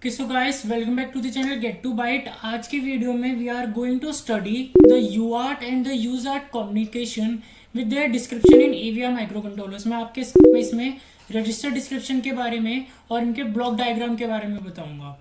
So guys welcome back to the channel gate to byte. आज की video में we are going to study the UART and the USART communication with their description in AVR micro controllers. मैं आपके इसमें register description के बारे में और इनके ब्लॉक डायग्राम के बारे में बताऊंगा।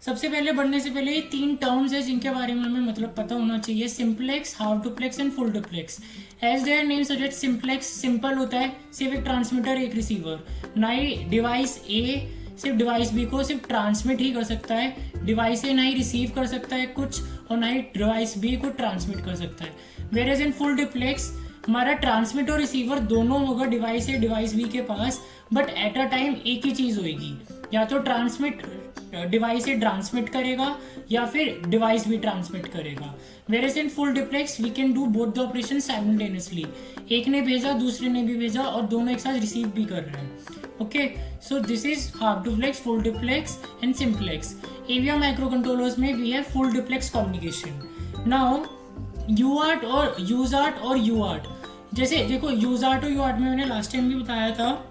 सबसे पहले बढ़ने से पहले ये तीन टर्म्स है जिनके बारे में हमें मतलब पता होना चाहिए: simplex, half duplex and full duplex. As their name suggest, simplex simple होता है, सिर्फ एक ट्रांसमीटर एक रिसीवर। ना ही डिवाइस ए सिर्फ डिवाइस बी को सिर्फ ट्रांसमिट ही कर सकता है, डिवाइस ए ना ही रिसीव कर सकता है कुछ और ना ही डिवाइस बी को ट्रांसमिट कर सकता है। Whereas in full duplex हमारा ट्रांसमिट और रिसीवर दोनों होगा डिवाइस ए डिवाइस बी के पास, बट एट अ टाइम एक ही चीज होगी, या तो ट्रांसमिट डिवाइस से ट्रांसमिट करेगा या फिर डिवाइस भी ट्रांसमिट करेगा। Where in full duplex we can do both the operation simultaneously, एक ने भेजा दूसरे ने भी भेजा और दोनों एक साथ रिसीव भी कर रहे हैं। Okay, so this is half duplex, full duplex and simplex. AVR micro controllers में we have full duplex communication. Now UART और यूज आर्ट और यू आर्ट, जैसे देखो यूज आर्ट और यू आर्ट में मैंने लास्ट टाइम भी बताया था।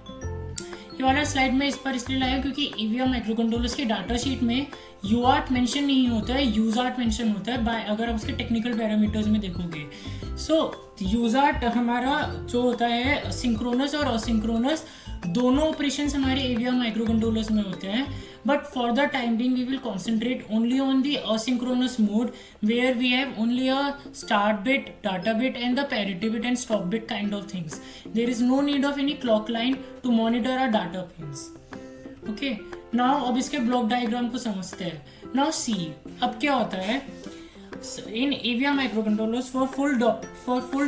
ये वाला स्लाइड में इस पर इसलिए लाया क्योंकि एवीआर माइक्रो कंट्रोलर्स के डाटा शीट में यू आर्ट मेंशन नहीं होता है, यूज आर्ट मेंशन होता है बाय, अगर आप उसके टेक्निकल पैरामीटर्स में देखोगे। सो यूज आर्ट हमारा जो होता है सिंक्रोनस और असिंक्रोनस दोनों ऑपरेशंस हमारे एवीआर माइक्रो कंट्रोलर्स में होते हैं, but for the time being we will concentrate only on the asynchronous mode where we have only a start bit, data bit and the parity bit and stop bit kind of things. There is no need of any clock line to monitor our data pins. Okay, now अब इसके block diagram को समझते हैं। now see अब क्या होता है in AVR microcontrollers for full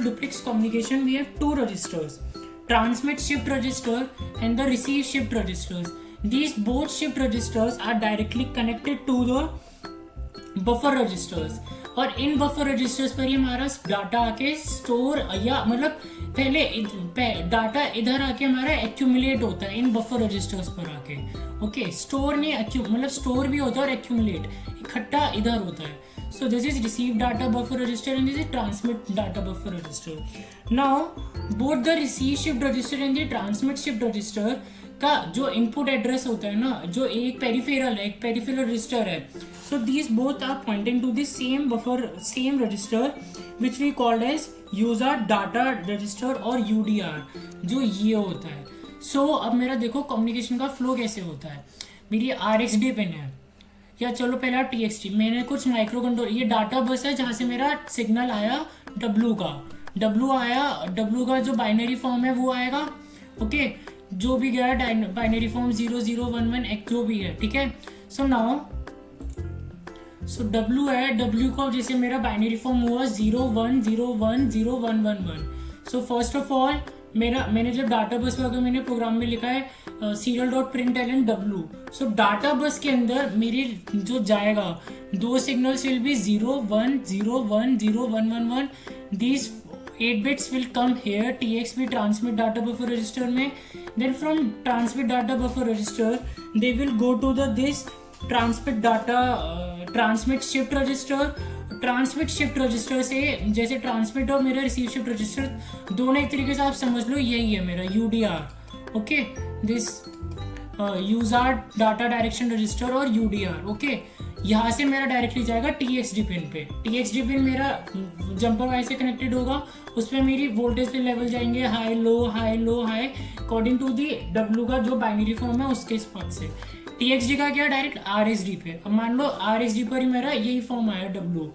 duplex communication we have two registers, transmit shift register and the receive shift registers. These both shift registers are directly connected to the buffer registers और इन buffer registers पर ही हमारा data आके store या मतलब पहले data इधर आके हमारा एक्यूमुलेट होता है इन बफर रजिस्टर्स पर आके। ओके, स्टोर नहीं मतलब स्टोर भी होता है और एक्यूमुलेट इकट्ठा इधर होता है। So this is receive data buffer register and this is transmit data buffer register. Now both the receive shift register and the transmit shift register का जो इनपुट एड्रेस होता है ना, जो एक पेरिफेरल है, एक पेरिफेरल रजिस्टर है, so these both are pointing to the same buffer same register which we called as user data register और यूडीआर, जो ये होता है। सो अब मेरा देखो कम्युनिकेशन का फ्लो कैसे होता है। मेरी आरएक्सडी पिन है, या चलो पहला टीएक्सटी, मैंने कुछ माइक्रो कंट्रोल, ये डाटा बस है जहाँ से मेरा सिग्नल आया डब्लू का, डब्लू का जो बाइनरी फॉर्म है वो आएगा। ओके, जो भी गया बाइनरी फॉर्म 0011 एक जो भी है, ठीक है। सो नाउ डब्लू है, डब्लू का जैसे मेरा बाइनरी फॉर्म हुआ 01010111। सो फर्स्ट ऑफ ऑल मैंने जब डाटा बस पर मैंने प्रोग्राम में लिखा है serial.println w। सो डाटा बस के अंदर मेरी जो जाएगा दो signals will be 01010111। These 8 bits will come here, TXP transmit data buffer register में, then from transmit data buffer register they will go to the this transmit shift register। Transmit shift register से जैसे transmit और मेरा receive shift register दोनों एक तरीके से आप समझ लो यही है मेरा UDR. Okay, this user data direction register और यूडीआर। ओके, यहाँ से मेरा डायरेक्टली जाएगा टीएक्सडी पिन पे। टीएक्सडी पिन मेरा जंपर वाई से कनेक्टेड होगा, उसमें मेरी वोल्टेज पे लेवल जाएंगे high low high low high according to the W का जो बाइनरी फॉर्म है उसके हिसाब से। टीएक्सडी का क्या डायरेक्ट आरएसडी पे। अब मान लो आरएसडी पर ही मेरा यही फॉर्म आया डब्ल्यू,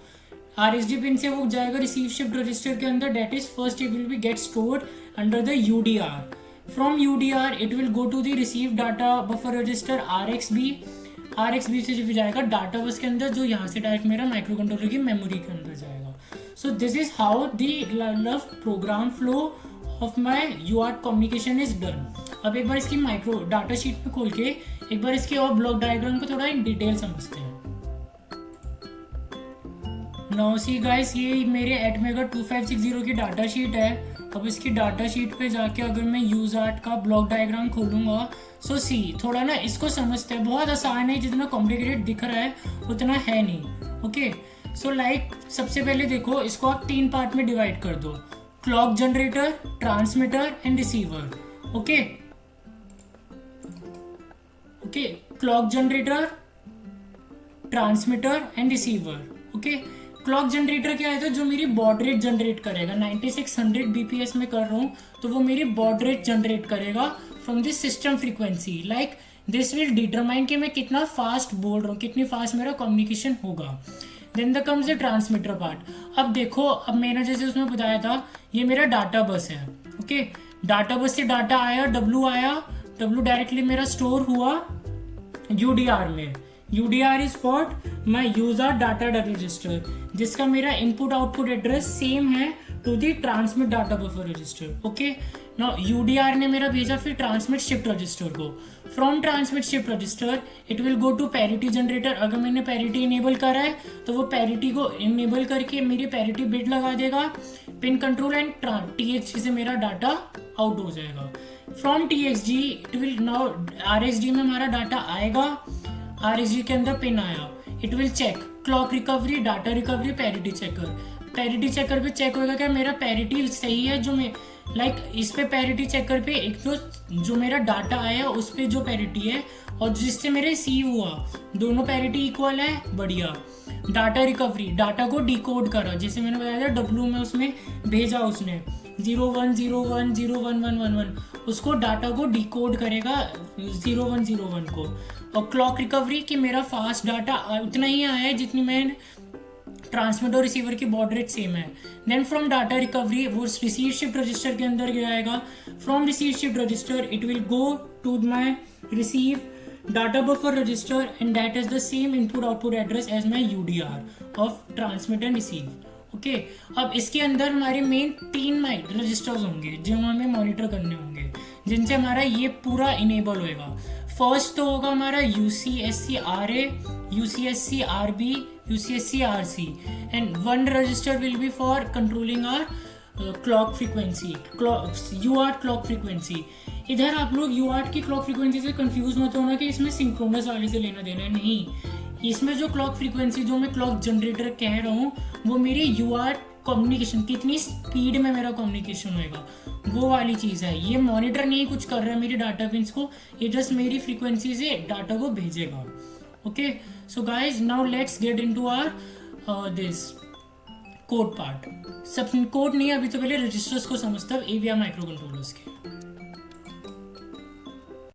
आरएसडी पिन से वो जाएगा रिसीव शिफ्ट रजिस्टर के अंदर, that is first it will be get stored under the UDR. From UDR it will go to the receive data buffer register RXB से जो जाएगा डाटा बस के अंदर, जो यहाँ से डायरेक्ट मेरा माइक्रो कंट्रोलर की मेमोरी के अंदर जाएगा। So this is how the program flow of my UART communication is done. अब एक बार इसकी माइक्रो डाटा शीट पे खोल के एक बार इसके और ब्लॉक डायग्राम को थोड़ा इन डिटेल समझते हैं। नाउ सी गाइस, ये मेरे एटमेगा 2560 की डाटा शीट है अब इसकी डाटा शीट पे जाके अगर मैं यूज आर्ट का ब्लॉक डायग्राम खोलूंगा, सो सी थोड़ा ना इसको समझते हैं, बहुत आसान है, जितना कॉम्प्लिकेटेड दिख रहा है उतना है नहीं। ओके, सो लाइक सबसे पहले देखो, इसको आप 3 पार्ट में डिवाइड कर दो, clock generator, transmitter and receiver. Okay okay, clock generator, transmitter and receiver. Okay, clock generator क्या है, तो जो मेरी बॉड रेट जनरेट करेगा, 9600 बीपीएस में कर रहा हूँ तो वो मेरी बॉड रेट जनरेट करेगा from this system frequency. Like this will determine कि मैं कितना फास्ट बोल रहा हूँ, कितनी फास्ट मेरा कम्युनिकेशन होगा। Then the comes the transmitter part. अब देखो, अब मैंने जैसे उसमें बताया था, ये मेरा डाटा बस है। ओके, डाटा बस से डाटा आया, डब्ल्यू आया, डब्ल्यू डायरेक्टली मेरा स्टोर हुआ यूडीआर में। UDR is what, my user data register, जिसका मेरा इनपुट आउटपुट एड्रेस सेम है to the transmit data buffer register. Okay, now UDR ने मेरा भेजा फिर ट्रांसमिट शिफ्ट रजिस्टर को। From transmit shift register it will go to parity generator. अगर मैंने पैरिटी इनेबल करा है तो वो पैरिटी को इनेबल करके मेरी पैरिटी बिट लगा देगा, पिन कंट्रोल एंड टीएक्सजी से मेरा डाटा आउट हो जाएगा। From TXG it will now RSD में हमारा डाटा आएगा, आरएसडी के अंदर पिन आया, it will check clock recovery, data recovery, parity checker. Parity checker पे चेक होगा क्या मेरा पैरिटी सही है, जो मैं लाइक इस पे पैरिटी चेकर पे एक तो जो मेरा डाटा आया उस पे जो पैरिटी है और जिससे मेरे सी हुआ दोनों पैरिटी इक्वल है, बढ़िया। डाटा रिकवरी, डाटा को डिकोड करा, जैसे मैंने बताया था डब्ल्यू में उसमें भेजा उसने 0101011111, उसको डाटा को डिकोड करेगा 0101 को। और क्लॉक रिकवरी कि मेरा फास्ट डाटा उतना ही आया है जितनी मैं ट्रांसमिट और रिसीवर की बॉड रेट सेम है। देन फ्रॉम डाटा रिकवरी वो रिसीव शिफ्ट रजिस्टर के अंदर गया आएगा। From receive shift register it will go to my receive data buffer register and that is the same input output address as my UDR of transmit and receive. Okay, अब इसके अंदर हमारे main 3 registers होंगे जो हमें monitor करने होंगे, जिनसे हमारा ये पूरा इनेबल होएगा। फर्स्ट तो होगा हमारा UCSC-RA, UCSC-RB, UCSC-RC and one register will be for controlling our clock frequency, UART clock frequency। इधर आप लोग UART की क्लॉक फ्रीक्वेंसी से कंफ्यूज मत होना कि इसमें सिंक्रोनस वाले से लेना देना है, नहीं। इसमें जो क्लॉक फ्रीक्वेंसी जो मैं क्लॉक जनरेटर कह रहा हूँ वो मेरी UART कम्युनिकेशन, कितनी स्पीड में मेरा कम्युनिकेशन होएगा वो वाली चीज़ है। ये मॉनिटर नहीं कुछ कर रहा है मेरी डाटा पिन्स को, ये जस्ट मेरी फ्रीक्वेंसी से डाटा को भेजेगा। Okay, so guys now let's get into our this code part. सब कोड नहीं, अभी तो पहले रजिस्टर्स को समझता हूँ AVR माइक्रो कंट्रोलर्स के।